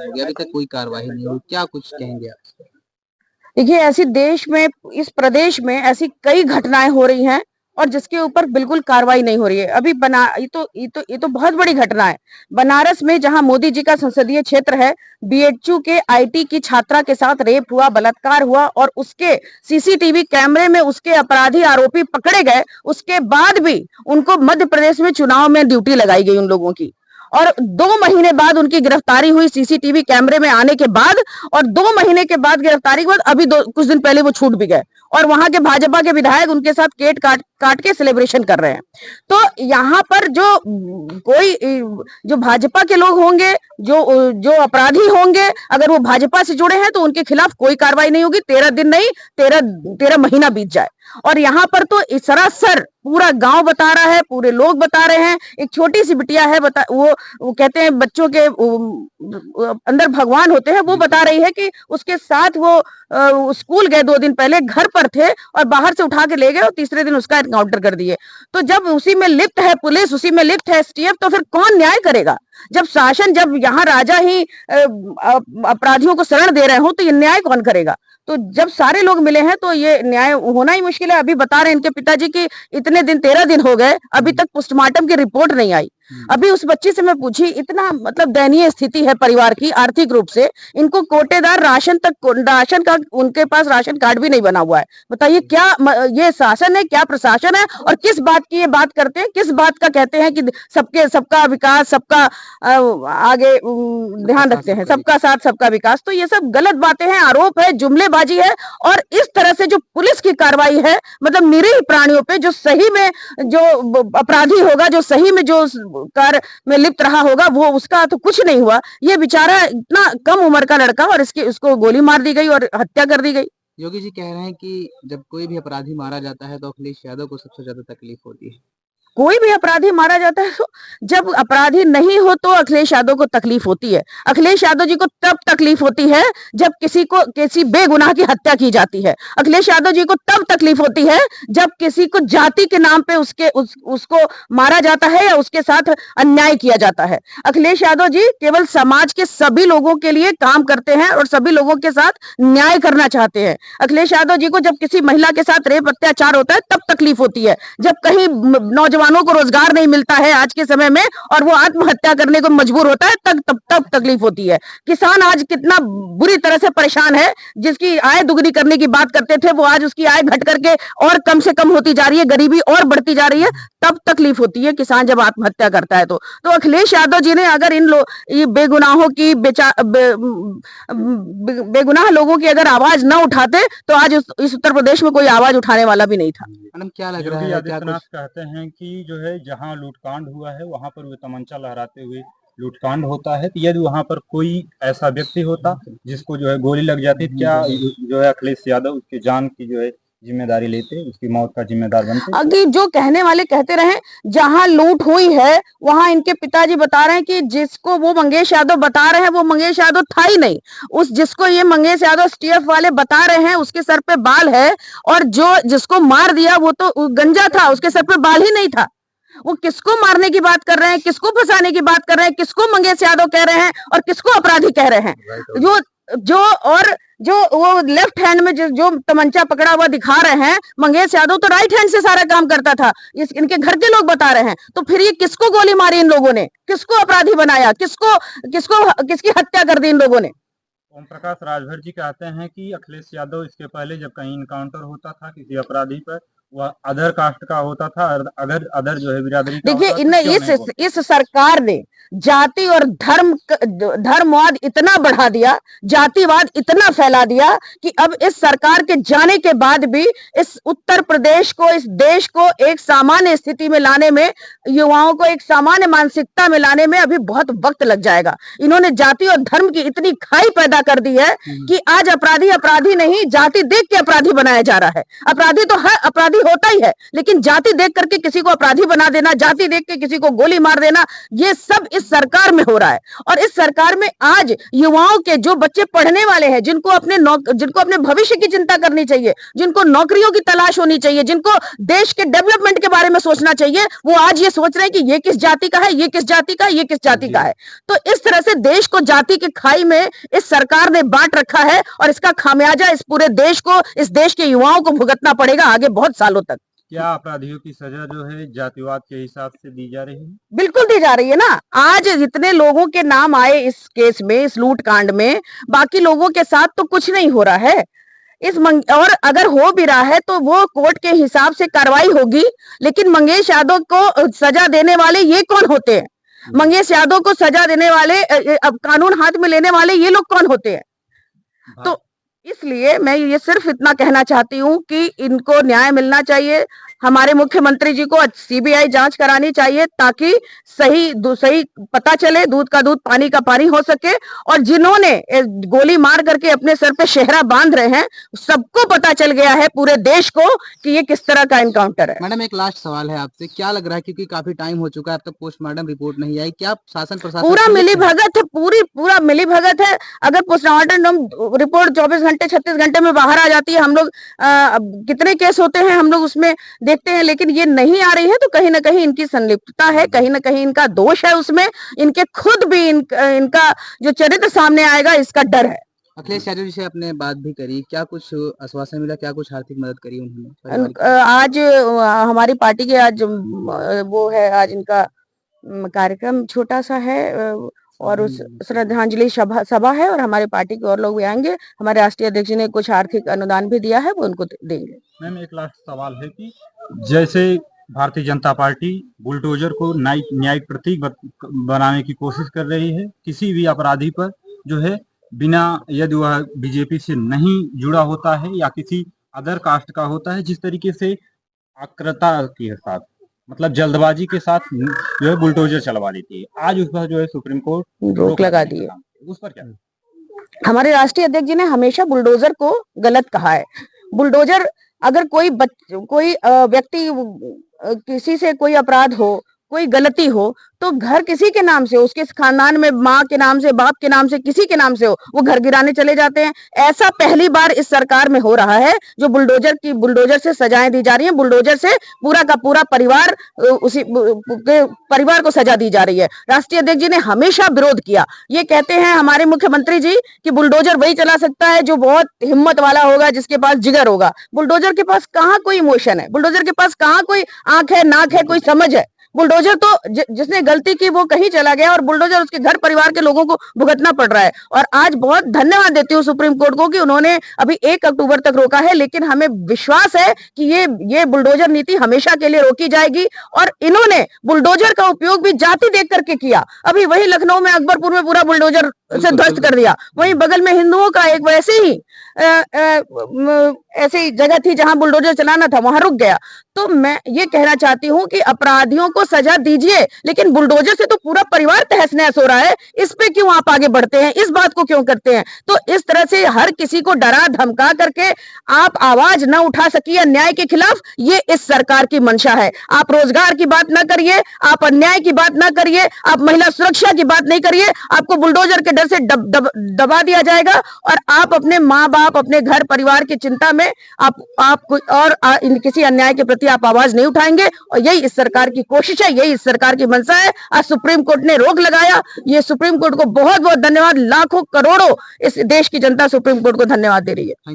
हो गया, अभी तक कोई कार्रवाई नहीं हुई, क्या कुछ कहेंगे आप? देखिए, ऐसी देश में, इस प्रदेश में ऐसी कई घटनाएं हो रही हैं और जिसके ऊपर बिल्कुल कार्रवाई नहीं हो रही है। अभी ये तो बहुत बड़ी घटना है। बनारस में जहां मोदी जी का संसदीय क्षेत्र है, बीएचयू के आईटी की छात्रा के साथ रेप हुआ, बलात्कार हुआ और उसके सीसीटीवी कैमरे में उसके अपराधी आरोपी पकड़े गए। उसके बाद भी उनको मध्य प्रदेश में चुनाव में ड्यूटी लगाई गई उन लोगों की, और 2 महीने बाद उनकी गिरफ्तारी हुई सीसीटीवी कैमरे में आने के बाद, और 2 महीने के बाद गिरफ्तारी के बाद अभी कुछ दिन पहले वो छूट भी गए और वहां के भाजपा के विधायक उनके साथ केक काट काट के सेलिब्रेशन कर रहे हैं। तो यहाँ पर जो भाजपा के लोग होंगे, जो अपराधी होंगे, अगर वो भाजपा से जुड़े हैं तो उनके खिलाफ कोई कार्रवाई नहीं होगी। 13 दिन नहीं, 13 महीना बीत जाए। और यहाँ पर तो सरासर पूरा गांव बता रहा है, पूरे लोग बता रहे हैं। एक छोटी सी बिटिया है, वो कहते हैं बच्चों के अंदर भगवान होते हैं, वो बता रही है कि उसके साथ वो स्कूल गए 2 दिन पहले, घर पर थे और बाहर से उठा के ले गए और तीसरे दिन उसका एनकाउंटर कर दिए। तो जब उसी में लिप्त है पुलिस, उसी में लिप्त है एसटीएफ, तो फिर कौन न्याय करेगा? जब यहाँ राजा ही अपराधियों को शरण दे रहे हो तो ये न्याय कौन करेगा? तो जब सारे लोग मिले हैं तो ये न्याय होना ही मुश्किल है। अभी बता रहे हैं इनके पिताजी की इतने दिन 13 दिन हो गए, अभी तक पोस्टमार्टम की रिपोर्ट नहीं आई। अभी उस बच्ची से मैं पूछी, इतना मतलब दयनीय स्थिति है परिवार की आर्थिक रूप से, इनको कोटेदार राशन का उनके पास राशन कार्ड भी नहीं बना हुआ है। बताइए क्या ये शासन है, क्या प्रशासन है? और किस बात की ये बात करते हैं, किस बात का कहते हैं कि सबका विकास, सबका आगे ध्यान रखते हैं, सबका साथ सबका विकास। तो ये सब गलत बातें हैं, आरोप है, जुमलेबाजी है। और इस तरह से जो पुलिस की कार्रवाई है, मतलब निरीह प्राणियों पे, जो सही में जो अपराधी होगा, जो सही में जो कार्य में लिप्त रहा होगा, वो उसका तो कुछ नहीं हुआ। ये बेचारा इतना कम उम्र का लड़का, और उसको गोली मार दी गई और हत्या कर दी गई। योगी जी कह रहे हैं कि जब कोई भी अपराधी मारा जाता है तो अखिलेश यादव को सबसे ज्यादा तकलीफ होती है। कोई भी अपराधी मारा जाता है तो जब अपराधी नहीं हो तो अखिलेश यादव को तकलीफ होती है। अखिलेश यादव जी को तब तकलीफ होती है जब किसी बेगुनाह की हत्या की जाती है। अखिलेश यादव जी को तब तकलीफ होती है जब किसी को जाति के नाम पे उसको मारा जाता है या उसके साथ अन्याय किया जाता है। अखिलेश यादव जी केवल समाज के सभी लोगों के लिए काम करते हैं और सभी लोगों के साथ न्याय करना चाहते हैं। अखिलेश यादव जी को जब किसी महिला के साथ रेप अत्याचार होता है तब तकलीफ होती है। जब कहीं नौजवानों को रोजगार नहीं मिलता है आज के समय में और वो आत्महत्या करने को मजबूर होता है, तब तकलीफ होती है। किसान आज कितना बुरी तरह से परेशान है, जिसकी आय दुगनी करने की बात करते थे वो आज उसकी आय घट करके और कम से कम होती जा रही है, गरीबी और बढ़ती जा रही है। तब तकलीफ होती है किसान जब आत्महत्या करता है। तो अखिलेश यादव जी ने अगर ये बेगुनाहों की बेगुनाह लोगों की अगर आवाज न उठाते तो आज इस उत्तर प्रदेश में कोई आवाज उठाने वाला भी नहीं था। मैडम क्या लग रहा योगी है, आदित्यनाथ कहते हैं कि जो है जहां लूटकांड हुआ है वहां पर वे तमंचा लहराते हुए लूटकांड होता है, तो यदि वहां पर कोई ऐसा व्यक्ति होता जिसको जो है गोली लग जाती, क्या जो है अखिलेश यादव उसकी जान की जो है जिम्मेदारी लेते, उसकी मौत का जिम्मेदार बनते? अभी जो कहने वाले कहते रहे, जहां लूट हुई है वहां इनके पिताजी बता रहे हैं कि जिसको वो मंगेश यादव बता रहे हैं वो मंगेश यादव था ही नहीं। जिसको ये मंगेश यादव एसटीएफ वाले बता रहे हैं उसके सर पे बाल है, और जिसको मार दिया वो तो गंजा था, उसके सर पे बाल ही नहीं था। वो किसको मारने की बात कर रहे हैं, किसको फंसाने की बात कर रहे हैं, किसको मंगेश यादव कह रहे हैं और किसको अपराधी कह रहे हैं? जो वो लेफ्ट हैंड में जो तमंचा पकड़ा हुआ दिखा रहे हैं मंगेश यादव, तो राइट हैंड से सारा काम करता था। इनके घर के लोग बता रहे हैं। तो फिर ये किसको गोली मारी इन लोगों ने, किसको अपराधी बनाया, किसकी हत्या कर दी इन लोगों ने? ओम प्रकाश राजभर जी कहते हैं कि अखिलेश यादव इसके पहले जब कहीं इनकाउंटर होता था किसी अपराधी पर, वह अदर कास्ट का होता था, अगर अदर जो है बिरादरी का देखिए, होता था, इस सरकार ने जाति और धर्मवाद इतना बढ़ा दिया, जातिवाद इतना फैला दिया कि अब इस सरकार के जाने के बाद भी इस उत्तर प्रदेश को, इस देश को एक सामान्य स्थिति में लाने में, युवाओं को एक सामान्य मानसिकता में लाने में अभी बहुत वक्त लग जाएगा। इन्होंने जाति और धर्म की इतनी खाई पैदा कर दी है कि आज अपराधी नहीं, जाति देख के अपराधी बनाया जा रहा है। अपराधी होता ही है, लेकिन जाति देख करके किसी को अपराधी बना देना, जाति देख के किसी को गोली मार देना, ये सब इस सरकार में हो रहा है। और इस सरकार में आज युवाओं के जो बच्चे पढ़ने वाले हैं, जिनको अपने भविष्य की चिंता करनी चाहिए, जिनको नौकरियों की तलाश होनी चाहिए, जिनको देश के डेवलपमेंट के बारे में सोचना चाहिए, वो आज ये सोच रहे हैं कि ये किस जाति का है, ये किस जाति का है, ये किस जाति का है। तो इस तरह से देश को जाति की खाई में इस सरकार ने बांट रखा है और इसका खामियाजा इस पूरे देश को, इस देश के युवाओं को भुगतना पड़ेगा आगे बहुत सालों तक। क्या अपराधियों की सजा जो है जातिवाद के हिसाब से दी जा रही है? बिल्कुल दी जा रही है ना। आज जितने लोगों के नाम आए इस केस में, इस लूट कांड में, बाकी लोगों के साथ तो कुछ नहीं हो रहा है। और अगर हो भी रहा है तो वो कोर्ट के हिसाब से कार्रवाई होगी, लेकिन मंगेश यादव को सजा देने वाले ये कौन होते हैं? मंगेश यादव को सजा देने वाले, अब कानून हाथ में लेने वाले ये लोग कौन होते हैं? तो इसलिए मैं ये सिर्फ इतना कहना चाहती हूँ कि इनको न्याय मिलना चाहिए। हमारे मुख्यमंत्री जी को सीबीआई जांच करानी चाहिए ताकि सही पता चले, दूध का दूध पानी का पानी हो सके। और जिन्होंने गोली मार करके अपने सर पे सेहरा बांध रहे हैं, सबको पता चल गया है पूरे देश को कि ये किस तरह का एनकाउंटर है। मैडम एक लास्ट सवाल है आपसे, क्या लग रहा है, क्योंकि काफी टाइम हो चुका है, अब तक पोस्टमार्टम रिपोर्ट नहीं आई, क्या शासन प्रशासन पूरा मिलीभगत है, पूरा मिलीभगत है। अगर पोस्टमार्टम रिपोर्ट 24 घंटे 36 घंटे में बाहर आ जाती है, हम लोग कितने केस होते हैं हम लोग उसमें देखते हैं, लेकिन ये नहीं आ रही है, तो कहीं ना कहीं इनकी संलिप्तता है, कहीं ना कहीं इनका दोष है उसमें, इनके खुद भी इनका जो चरित्र सामने आएगा इसका डर है। अखिलेश यादव जी से आपने बात भी करी, क्या कुछ आश्वासन मिला, क्या कुछ आर्थिक मदद करी उन्होंने? आज हमारी पार्टी के आज वो है, आज इनका कार्यक्रम छोटा सा है और उस श्रद्धांजलि सभा है और हमारे पार्टी के और लोग भी आएंगे। हमारे राष्ट्रीय अध्यक्ष ने कुछ आर्थिक अनुदान भी दिया है, वो उनको देंगे। मैम एक लास्ट सवाल है कि जैसे भारतीय जनता पार्टी बुलडोजर को न्यायिक प्रतीक बनाने की कोशिश कर रही है, किसी भी अपराधी पर जो है बिना, यदि वह बीजेपी से नहीं जुड़ा होता है या किसी अदर कास्ट का होता है, जिस तरीके से आक्रता के साथ, मतलब जल्दबाजी के साथ जो है बुलडोजर चलवा देती है, आज उस पर जो है सुप्रीम कोर्ट रोक लगा दी है। उस पर क्या? हमारे राष्ट्रीय अध्यक्ष जी ने हमेशा बुलडोजर को गलत कहा है। बुलडोजर, अगर कोई व्यक्ति, किसी से कोई अपराध हो, कोई गलती हो, तो घर किसी के नाम से, उसके खानदान में माँ के नाम से, बाप के नाम से, किसी के नाम से हो, वो घर गिराने चले जाते हैं। ऐसा पहली बार इस सरकार में हो रहा है जो बुलडोजर से सजाएं दी जा रही हैं। बुलडोजर से पूरा का पूरा परिवार, उसी परिवार को सजा दी जा रही है। राष्ट्रीय अध्यक्ष जी ने हमेशा विरोध किया। ये कहते हैं हमारे मुख्यमंत्री जी कि बुलडोजर वही चला सकता है जो बहुत हिम्मत वाला होगा, जिसके पास जिगर होगा। बुलडोजर के पास कहाँ कोई इमोशन है, बुलडोजर के पास कहाँ कोई आंख है, नाक है, कोई समझ है। बुलडोजर तो जिसने गलती की वो कहीं चला गया और बुलडोजर उसके घर परिवार के लोगों को भुगतना पड़ रहा है। और आज बहुत धन्यवाद देती हूँ सुप्रीम कोर्ट को कि उन्होंने अभी 1 अक्टूबर तक रोका है, लेकिन हमें विश्वास है कि ये बुलडोजर नीति हमेशा के लिए रोकी जाएगी। और इन्होंने बुलडोजर का उपयोग भी जाति देख करके किया। अभी वही लखनऊ में अकबरपुर में पूरा बुलडोजर से ध्वस्त कर दिया। वहीं बगल में हिंदुओं का एक ऐसी जगह थी जहां बुलडोजर चलाना था, वहां रुक गया। तो मैं ये कहना चाहती हूँ कि अपराधियों को सजा दीजिए, लेकिन बुलडोजर से तो पूरा परिवार तहस नहस हो रहा है। इस पे क्यों आप आगे बढ़ते हैं, इस बात को क्यों करते हैं? तो इस तरह से हर किसी को डरा धमका करके आप आवाज न उठा सकिए अन्याय के खिलाफ, ये इस सरकार की मंशा है। आप रोजगार की बात ना करिए, आप अन्याय की बात ना करिए, आप महिला सुरक्षा की बात नहीं करिए। आपको बुलडोजर के डर से दबा दिया जाएगा और आप अपने माँ बाप, अपने घर परिवार की चिंता में आप किसी अन्याय के प्रति आप आवाज नहीं उठाएंगे। और यही इस सरकार की कोशिश है, यही इस सरकार की मंशा है। आज सुप्रीम कोर्ट ने रोक लगाया, ये सुप्रीम कोर्ट को बहुत बहुत धन्यवाद। लाखों करोड़ों इस देश की जनता सुप्रीम कोर्ट को धन्यवाद दे रही है।